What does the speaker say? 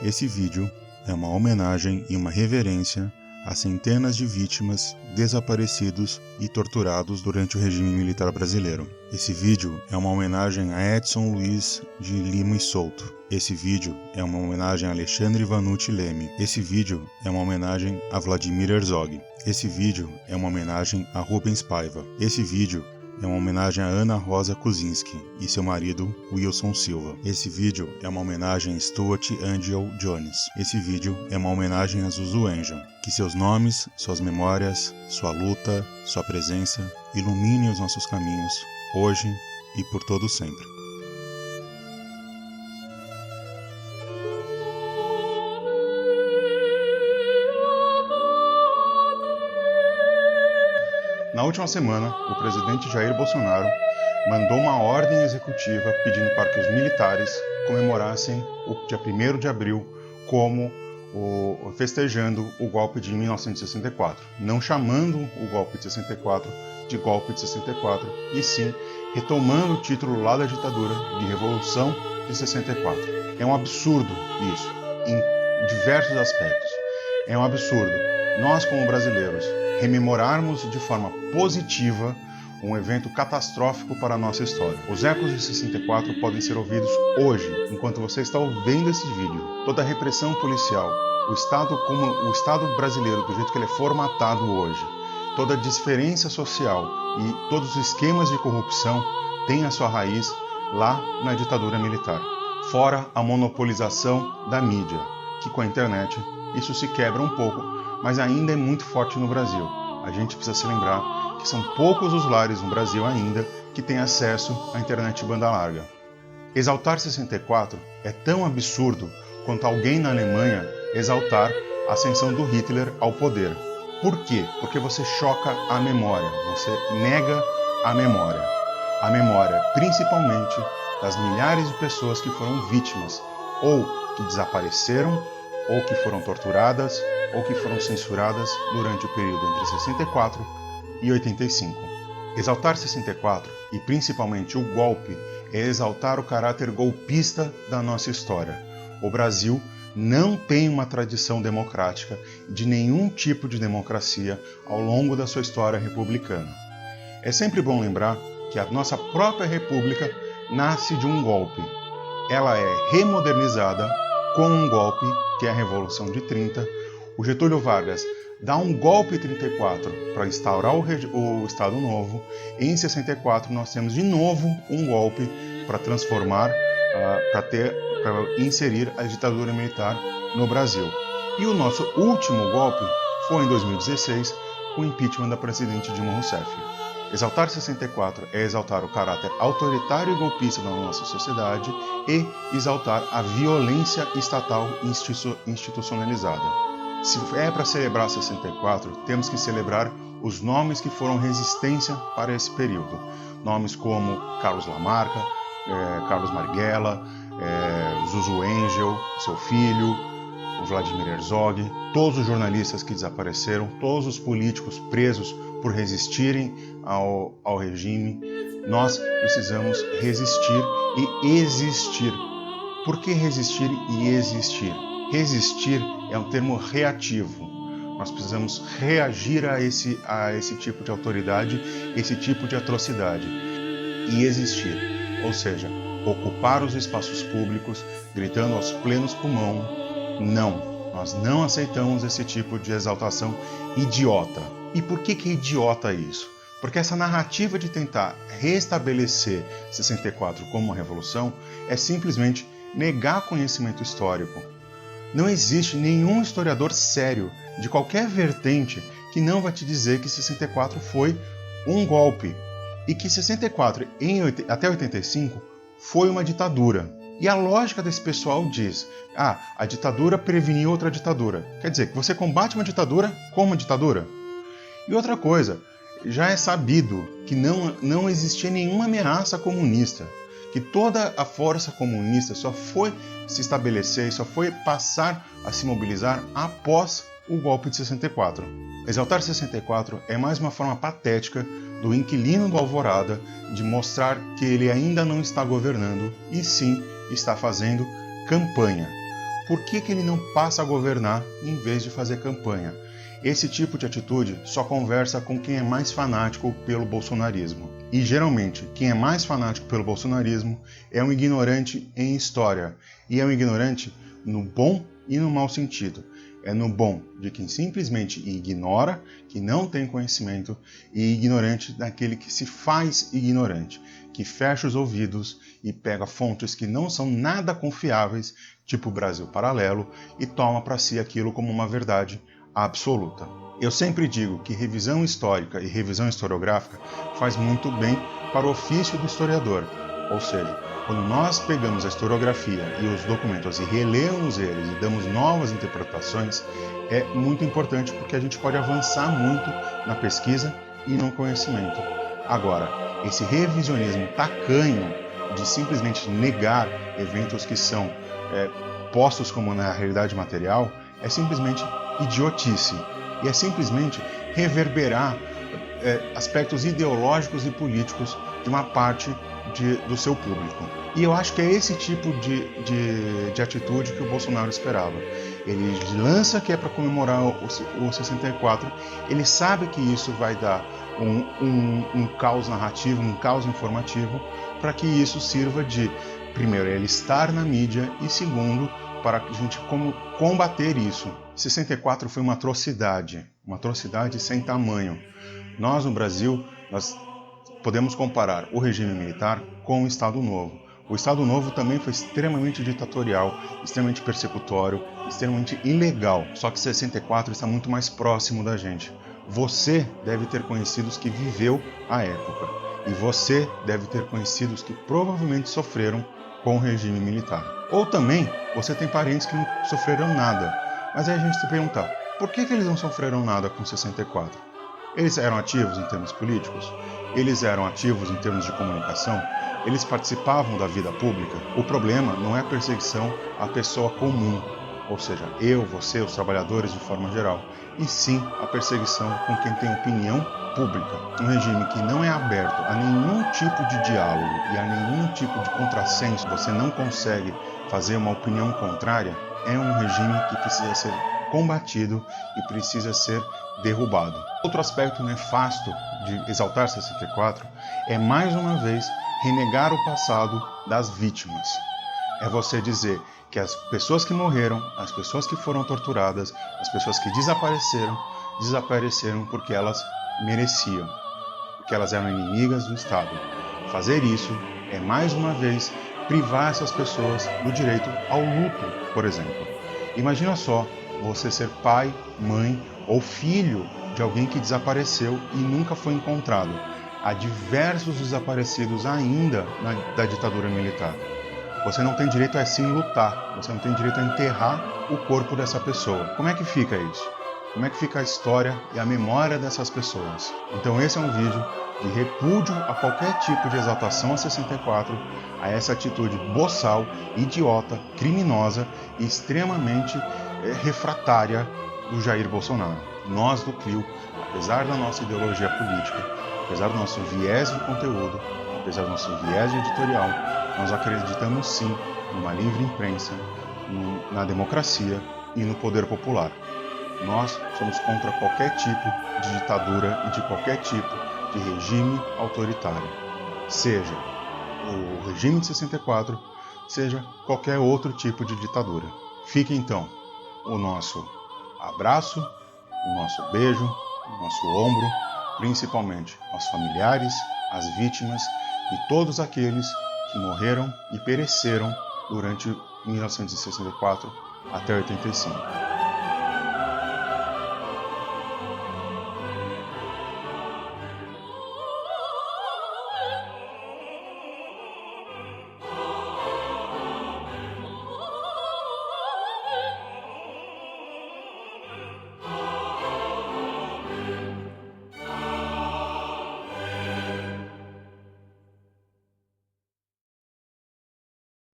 Esse vídeo é uma homenagem e uma reverência a centenas de vítimas, desaparecidos e torturados durante o regime militar brasileiro. Esse vídeo é uma homenagem a Edson Luiz de Lima e Souto. Esse vídeo é uma homenagem a Alexandre Vanucci Leme. Esse vídeo é uma homenagem a Vladimir Herzog. Esse vídeo é uma homenagem a Rubens Paiva. Esse vídeo é uma homenagem a Ana Rosa Kuczynski e seu marido Wilson Silva. Esse vídeo é uma homenagem a Stuart Angel Jones. Esse vídeo é uma homenagem a Zuzu Angel. Que seus nomes, suas memórias, sua luta, sua presença iluminem os nossos caminhos, hoje e por todo sempre. Na última semana, o presidente Jair Bolsonaro mandou uma ordem executiva pedindo para que os militares comemorassem o dia 1º de abril como festejando o golpe de 1964, não chamando o golpe de 64 de golpe de 64, e sim retomando o título lá da ditadura de Revolução de 64. É um absurdo isso, em diversos aspectos. É um absurdo nós, como brasileiros, rememorarmos de forma positiva um evento catastrófico para a nossa história. Os ecos de 64 podem ser ouvidos hoje, enquanto você está ouvindo esse vídeo. Toda a repressão policial, o Estado brasileiro, do jeito que ele é formatado hoje, toda a diferença social e todos os esquemas de corrupção têm a sua raiz lá na ditadura militar. Fora a monopolização da mídia, que com a internet isso se quebra um pouco, mas ainda é muito forte no Brasil. A gente precisa se lembrar que são poucos os lares no Brasil ainda que têm acesso à internet banda larga. Exaltar 64 é tão absurdo quanto alguém na Alemanha exaltar a ascensão do Hitler ao poder. Por quê? Porque você choca a memória, você nega a memória. A memória, principalmente, das milhares de pessoas que foram vítimas, ou que desapareceram, ou que foram torturadas, ou que foram censuradas durante o período entre 64 e 85. Exaltar 64, e principalmente o golpe, é exaltar o caráter golpista da nossa história. O Brasil não tem uma tradição democrática de nenhum tipo de democracia ao longo da sua história republicana. É sempre bom lembrar que a nossa própria república nasce de um golpe. Ela é remodernizada com um golpe, que é a Revolução de 30, o Getúlio Vargas dá um golpe em 34 para instaurar o Estado Novo, e em 64 nós temos de novo um golpe para transformar, para inserir a ditadura militar no Brasil. E o nosso último golpe foi em 2016, com o impeachment da presidente Dilma Rousseff. Exaltar 64 é exaltar o caráter autoritário e golpista da nossa sociedade e exaltar a violência estatal institucionalizada. Se é para celebrar 64, temos que celebrar os nomes que foram resistência para esse período. Nomes como Carlos Lamarca, Carlos Marighella, Zuzu Angel, seu filho, o Vladimir Herzog, todos os jornalistas que desapareceram, todos os políticos presos por resistirem ao regime. Nós precisamos resistir e existir. Por que resistir e existir? Resistir é um termo reativo. Nós precisamos reagir a esse tipo de autoridade, esse tipo de atrocidade. E existir, ou seja, ocupar os espaços públicos, gritando aos plenos pulmão, não, nós não aceitamos esse tipo de exaltação idiota. E por que é idiota isso? Porque essa narrativa de tentar restabelecer 64 como uma revolução é simplesmente negar conhecimento histórico. Não existe nenhum historiador sério de qualquer vertente que não vai te dizer que 64 foi um golpe e que 64 até 85 foi uma ditadura. E a lógica desse pessoal diz: a ditadura preveniu outra ditadura. Quer dizer, que você combate uma ditadura com uma ditadura. E outra coisa, já é sabido que não existia nenhuma ameaça comunista, que toda a força comunista só foi se estabelecer e só foi passar a se mobilizar após o golpe de 64. Exaltar 64 é mais uma forma patética do inquilino do Alvorada de mostrar que ele ainda não está governando e sim está fazendo campanha. por que ele não passa a governar em vez de fazer campanha? Esse tipo de atitude só conversa com quem é mais fanático pelo bolsonarismo. E geralmente, quem é mais fanático pelo bolsonarismo é um ignorante em história. E é um ignorante no bom e no mau sentido. É no bom de quem simplesmente ignora, que não tem conhecimento, e ignorante daquele que se faz ignorante, que fecha os ouvidos e pega fontes que não são nada confiáveis, tipo Brasil Paralelo, e toma para si aquilo como uma verdade absoluta. Eu sempre digo que revisão histórica e revisão historiográfica faz muito bem para o ofício do historiador, ou seja, quando nós pegamos a historiografia e os documentos e relemos eles e damos novas interpretações, é muito importante porque a gente pode avançar muito na pesquisa e no conhecimento. Agora, esse revisionismo tacanho de simplesmente negar eventos que são postos como na realidade material é simplesmente idiotice e é simplesmente reverberar aspectos ideológicos e políticos de uma parte do seu público. E eu acho que é esse tipo de atitude que o Bolsonaro esperava. Ele lança que é para comemorar o 64, ele sabe que isso vai dar um caos narrativo, um caos informativo, para que isso sirva de, primeiro, ele estar na mídia e, segundo, para a gente combater isso. 64 foi uma atrocidade sem tamanho. Nós, no Brasil, nós podemos comparar o regime militar com o Estado Novo. O Estado Novo também foi extremamente ditatorial, extremamente persecutório, extremamente ilegal. Só que 64 está muito mais próximo da gente. Você deve ter conhecidos que viveu a época. E você deve ter conhecidos que provavelmente sofreram com o regime militar. Ou também, você tem parentes que não sofreram nada. Mas aí a gente se pergunta, por que eles não sofreram nada com 64? Eles eram ativos em termos políticos? Eles eram ativos em termos de comunicação? Eles participavam da vida pública? O problema não é a perseguição à pessoa comum, ou seja, eu, você, os trabalhadores de forma geral, e sim a perseguição com quem tem opinião pública. Um regime que não é aberto a nenhum tipo de diálogo e a nenhum tipo de contrassenso, você não consegue fazer uma opinião contrária, é um regime que precisa ser combatido e precisa ser derrubado. Outro aspecto nefasto de exaltar 64 é, mais uma vez, renegar o passado das vítimas. É você dizer que as pessoas que morreram, as pessoas que foram torturadas, as pessoas que desapareceram porque elas mereciam, porque elas eram inimigas do Estado. Fazer isso é, mais uma vez, privar essas pessoas do direito ao luto, por exemplo. Imagina só você ser pai, mãe ou filho de alguém que desapareceu e nunca foi encontrado. Há diversos desaparecidos ainda da ditadura militar. Você não tem direito a sim lutar, você não tem direito a enterrar o corpo dessa pessoa. Como é que fica isso? Como é que fica a história e a memória dessas pessoas? Então esse é um vídeo de repúdio a qualquer tipo de exaltação a 64, a essa atitude boçal, idiota, criminosa e extremamente refratária do Jair Bolsonaro. Nós do CLIO, apesar da nossa ideologia política, apesar do nosso viés de conteúdo, apesar do nosso viés de editorial, nós acreditamos sim numa livre imprensa, na democracia e no poder popular. Nós somos contra qualquer tipo de ditadura e de qualquer tipo de regime autoritário, seja o regime de 64, seja qualquer outro tipo de ditadura. Fique então o nosso abraço, o nosso beijo, o nosso ombro, principalmente aos familiares, às vítimas e todos aqueles que morreram e pereceram durante 1964 até 85.